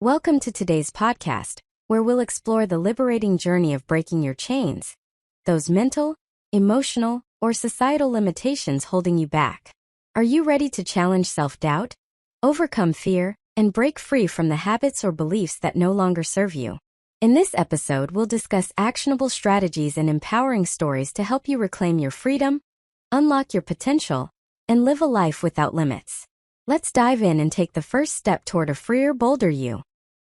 Welcome to today's podcast, where we'll explore the liberating journey of breaking your chains, those mental, emotional, or societal limitations holding you back. Are you ready to challenge self-doubt, overcome fear, and break free from the habits or beliefs that no longer serve you? In this episode, we'll discuss actionable strategies and empowering stories to help you reclaim your freedom, unlock your potential, and live a life without limits. Let's dive in and take the first step toward a freer, bolder you.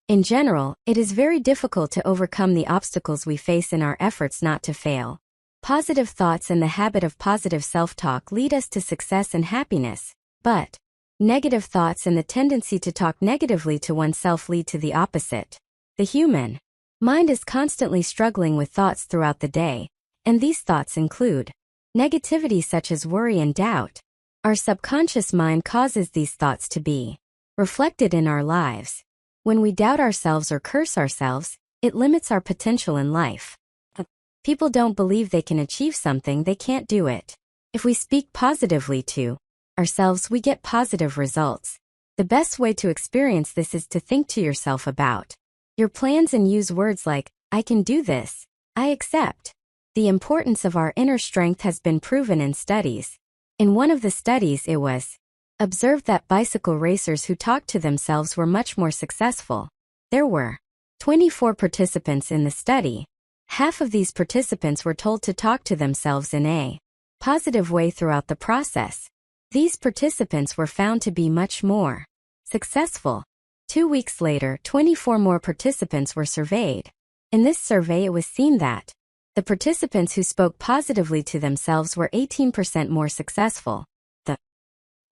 In general, it is very difficult to overcome the obstacles we face in our efforts not to fail. Positive thoughts and the habit of positive self-talk lead us to success and happiness, but negative thoughts and the tendency to talk negatively to oneself lead to the opposite. The human mind is constantly struggling with thoughts throughout the day, and these thoughts include negativity such as worry and doubt. Our subconscious mind causes these thoughts to be reflected in our lives. When we doubt ourselves or curse ourselves, it limits our potential in life. People don't believe they can achieve something, they can't do it. If we speak positively to ourselves, we get positive results. The best way to experience this is to think to yourself about your plans and use words like, I can do this, I accept. The importance of our inner strength has been proven in studies. In one of the studies, it was observed that bicycle racers who talked to themselves were much more successful. There were 24 participants in the study. Half of these participants were told to talk to themselves in a positive way throughout the process. These participants were found to be much more successful. 2 weeks later, 24 more participants were surveyed. In this survey, it was seen that the participants who spoke positively to themselves were 18% more successful. The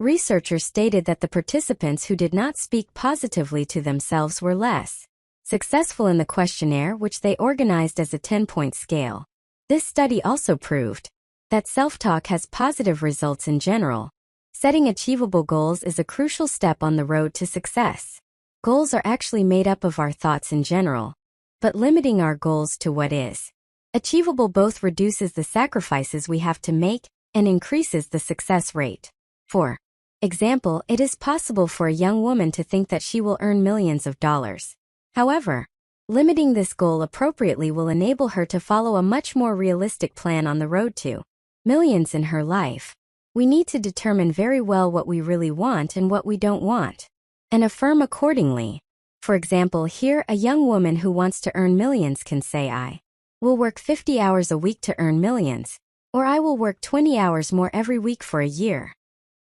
researchers stated that the participants who did not speak positively to themselves were less successful in the questionnaire, which they organized as a 10-point scale. This study also proved that self-talk has positive results in general. Setting achievable goals is a crucial step on the road to success. Goals are actually made up of our thoughts in general, but limiting our goals to what is achievable both reduces the sacrifices we have to make and increases the success rate. For example, it is possible for a young woman to think that she will earn millions of dollars. However, limiting this goal appropriately will enable her to follow a much more realistic plan on the road to millions in her life. We need to determine very well what we really want and what we don't want, and affirm accordingly. For example, here a young woman who wants to earn millions can say, I will work 50 hours a week to earn millions, or I will work 20 hours more every week for a year.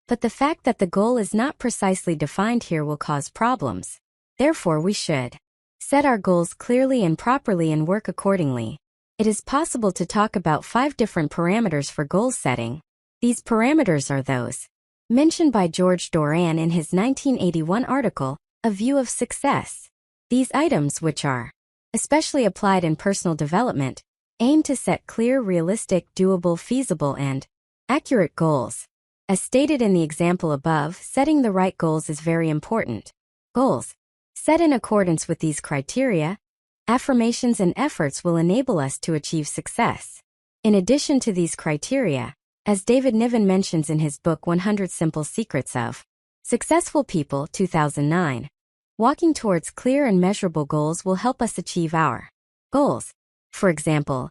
But the fact that the goal is not precisely defined here will cause problems. Therefore, we should set our goals clearly and properly and work accordingly. It is possible to talk about 5 different parameters for goal setting. These parameters are those mentioned by George Doran in his 1981 article, A View of Success. These items, which are especially applied in personal development, aim to set clear, realistic, doable, feasible, and accurate goals. As stated in the example above, setting the right goals is very important. Goals set in accordance with these criteria, affirmations and efforts will enable us to achieve success. In addition to these criteria, as David Niven mentions in his book 100 Simple Secrets of Successful People, 2009, walking towards clear and measurable goals will help us achieve our goals. For example,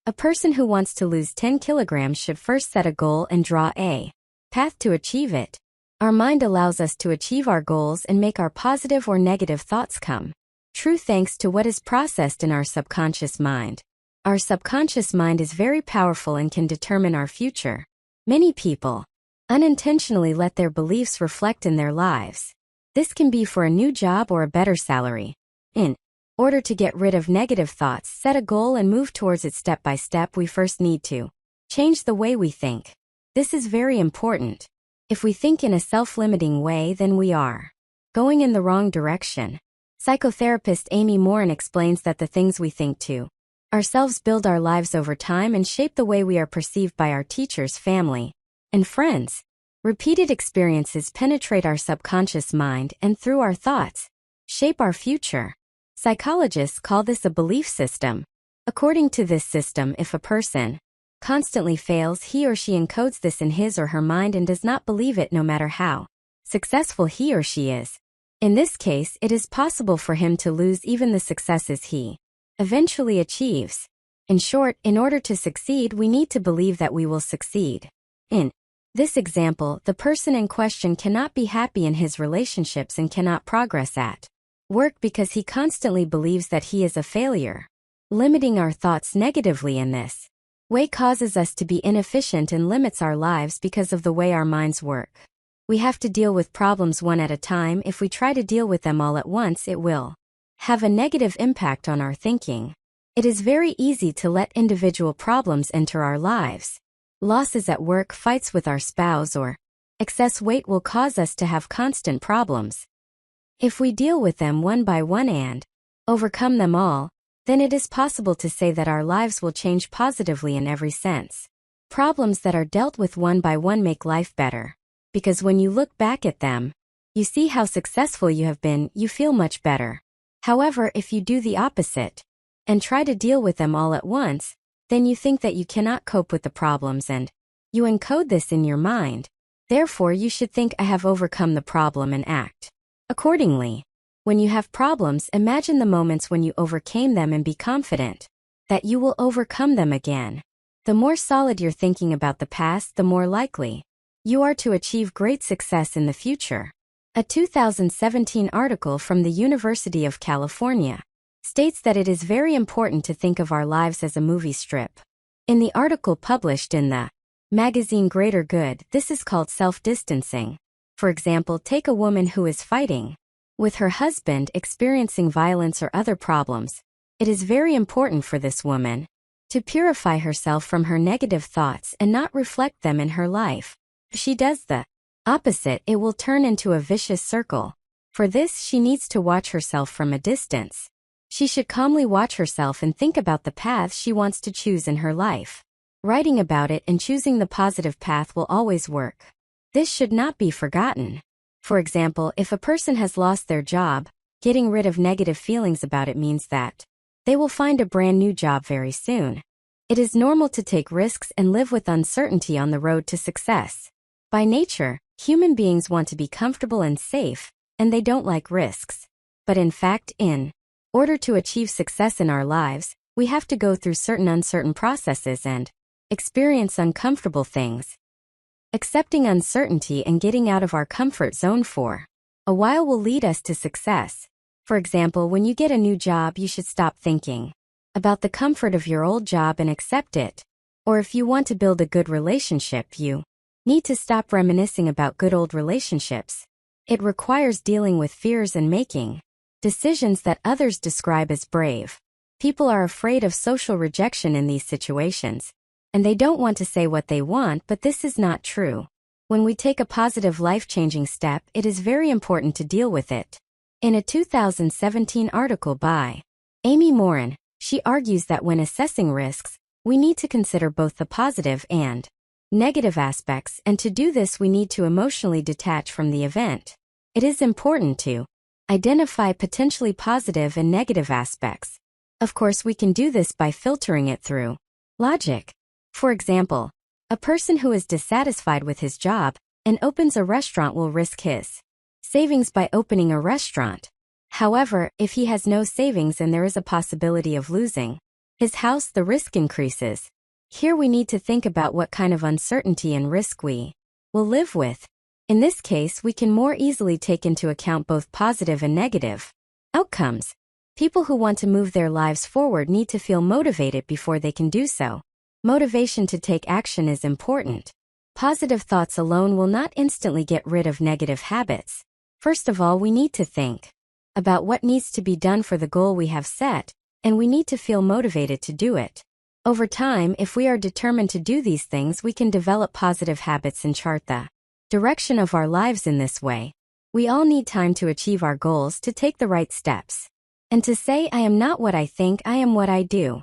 a person who wants to lose 10 kilograms should first set a goal and draw a path to achieve it. Our mind allows us to achieve our goals and make our positive or negative thoughts come true thanks to what is processed in our subconscious mind. Our subconscious mind is very powerful and can determine our future. Many people unintentionally let their beliefs reflect in their lives. This can be for a new job or a better salary. In order to get rid of negative thoughts, set a goal and move towards it step by step. We first need to change the way we think. This is very important. If we think in a self-limiting way, then we are going in the wrong direction. Psychotherapist Amy Morin explains that the things we think to ourselves build our lives over time and shape the way we are perceived by our teachers, family, and friends. Repeated experiences penetrate our subconscious mind and, through our thoughts, shape our future. Psychologists call this a belief system. According to this system, if a person constantly fails, he or she encodes this in his or her mind and does not believe it no matter how successful he or she is. In this case, it is possible for him to lose even the successes he eventually achieves. In short, in order to succeed, we need to believe that we will succeed. In this example, the person in question cannot be happy in his relationships and cannot progress at work because he constantly believes that he is a failure. Limiting our thoughts negatively in this way causes us to be inefficient and limits our lives because of the way our minds work. We have to deal with problems one at a time. If we try to deal with them all at once, it will have a negative impact on our thinking. It is very easy to let individual problems enter our lives. Losses at work, fights with our spouse, or excess weight will cause us to have constant problems. If we deal with them one by one and overcome them all, then it is possible to say that our lives will change positively in every sense. Problems that are dealt with one by one make life better. Because when you look back at them, you see how successful you have been, you feel much better. However, if you do the opposite and try to deal with them all at once, then you think that you cannot cope with the problems and you encode this in your mind. Therefore, you should think, I have overcome the problem, and act accordingly. When you have problems, imagine the moments when you overcame them and be confident that you will overcome them again. The more solid your thinking about the past, the more likely you are to achieve great success in the future. A 2017 article from the University of California states that it is very important to think of our lives as a movie strip. In the article published in the magazine Greater Good, this is called self-distancing. For example, take a woman who is fighting with her husband, experiencing violence or other problems. It is very important for this woman to purify herself from her negative thoughts and not reflect them in her life. If she does the opposite, it will turn into a vicious circle. For this, she needs to watch herself from a distance. She should calmly watch herself and think about the path she wants to choose in her life. Writing about it and choosing the positive path will always work. This should not be forgotten. For example, if a person has lost their job, getting rid of negative feelings about it means that they will find a brand new job very soon. It is normal to take risks and live with uncertainty on the road to success. By nature, human beings want to be comfortable and safe, and they don't like risks. But in fact, in order to achieve success in our lives, we have to go through certain uncertain processes and experience uncomfortable things. Accepting uncertainty and getting out of our comfort zone for a while will lead us to success. For example, when you get a new job, you should stop thinking about the comfort of your old job and accept it. Or if you want to build a good relationship, you need to stop reminiscing about good old relationships. It requires dealing with fears and making decisions that others describe as brave. People are afraid of social rejection in these situations, and they don't want to say what they want, but this is not true. When we take a positive life-changing step, it is very important to deal with it. In a 2017 article by Amy Morin, she argues that when assessing risks, we need to consider both the positive and negative aspects, and to do this we need to emotionally detach from the event. It is important to identify potentially positive and negative aspects. Of course, we can do this by filtering it through logic. For example, a person who is dissatisfied with his job and opens a restaurant will risk his savings by opening a restaurant. However, if he has no savings and there is a possibility of losing his house, the risk increases. Here we need to think about what kind of uncertainty and risk we will live with. In this case, we can more easily take into account both positive and negative outcomes. People who want to move their lives forward need to feel motivated before they can do so. Motivation to take action is important. Positive thoughts alone will not instantly get rid of negative habits. First of all, we need to think about what needs to be done for the goal we have set, and we need to feel motivated to do it. Over time, if we are determined to do these things, we can develop positive habits and chart the direction of our lives in this way. We all need time to achieve our goals, to take the right steps, and to say, I am not what I think, I am what I do.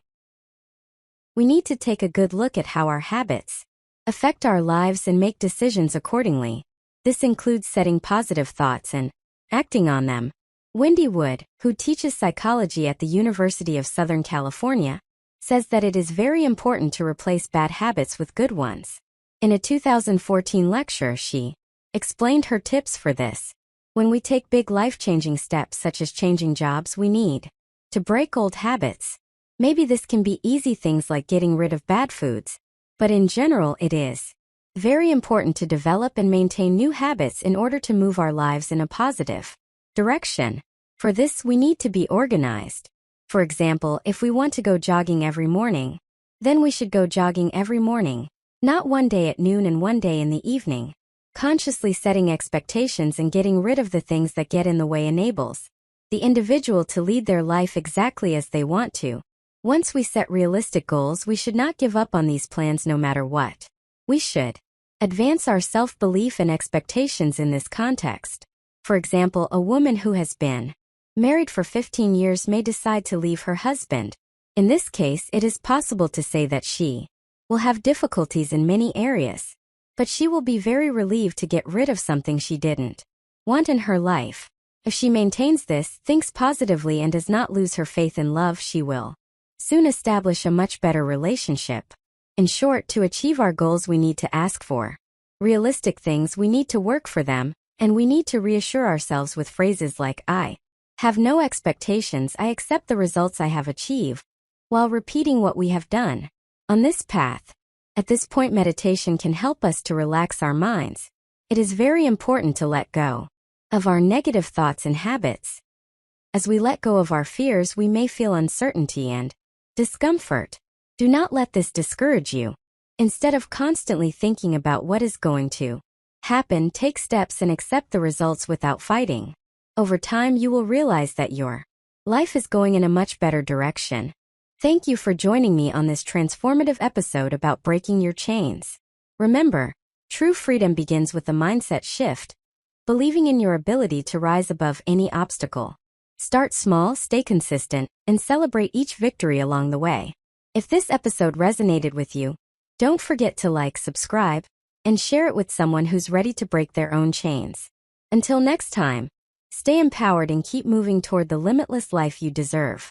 We need to take a good look at how our habits affect our lives and make decisions accordingly. This includes setting positive thoughts and acting on them. Wendy Wood, who teaches psychology at the University of Southern California, says that it is very important to replace bad habits with good ones. In a 2014 lecture, she explained her tips for this. When we take big life-changing steps such as changing jobs, we need to break old habits. Maybe this can be easy things like getting rid of bad foods, but in general it is very important to develop and maintain new habits in order to move our lives in a positive direction. For this, we need to be organized. For example, if we want to go jogging every morning, then we should go jogging every morning, not one day at noon and one day in the evening. Consciously setting expectations and getting rid of the things that get in the way enables the individual to lead their life exactly as they want to. Once we set realistic goals, we should not give up on these plans no matter what. We should advance our self-belief and expectations in this context. For example, a woman who has been married for 15 years may decide to leave her husband. In this case, it is possible to say that she will have difficulties in many areas, but she will be very relieved to get rid of something she didn't want in her life. If she maintains this, thinks positively, and does not lose her faith in love, she will soon establish a much better relationship. In short, to achieve our goals, we need to ask for realistic things, we need to work for them, and we need to reassure ourselves with phrases like, I have no expectations, I accept the results I have achieved, while repeating what we have done. On this path, at this point, meditation can help us to relax our minds. It is very important to let go of our negative thoughts and habits. As we let go of our fears, we may feel uncertainty and discomfort. Do not let this discourage you. Instead of constantly thinking about what is going to happen, take steps and accept the results without fighting. Over time, you will realize that your life is going in a much better direction. Thank you for joining me on this transformative episode about breaking your chains. Remember, true freedom begins with a mindset shift, believing in your ability to rise above any obstacle. Start small, stay consistent, and celebrate each victory along the way. If this episode resonated with you, don't forget to like, subscribe, and share it with someone who's ready to break their own chains. Until next time, stay empowered and keep moving toward the limitless life you deserve.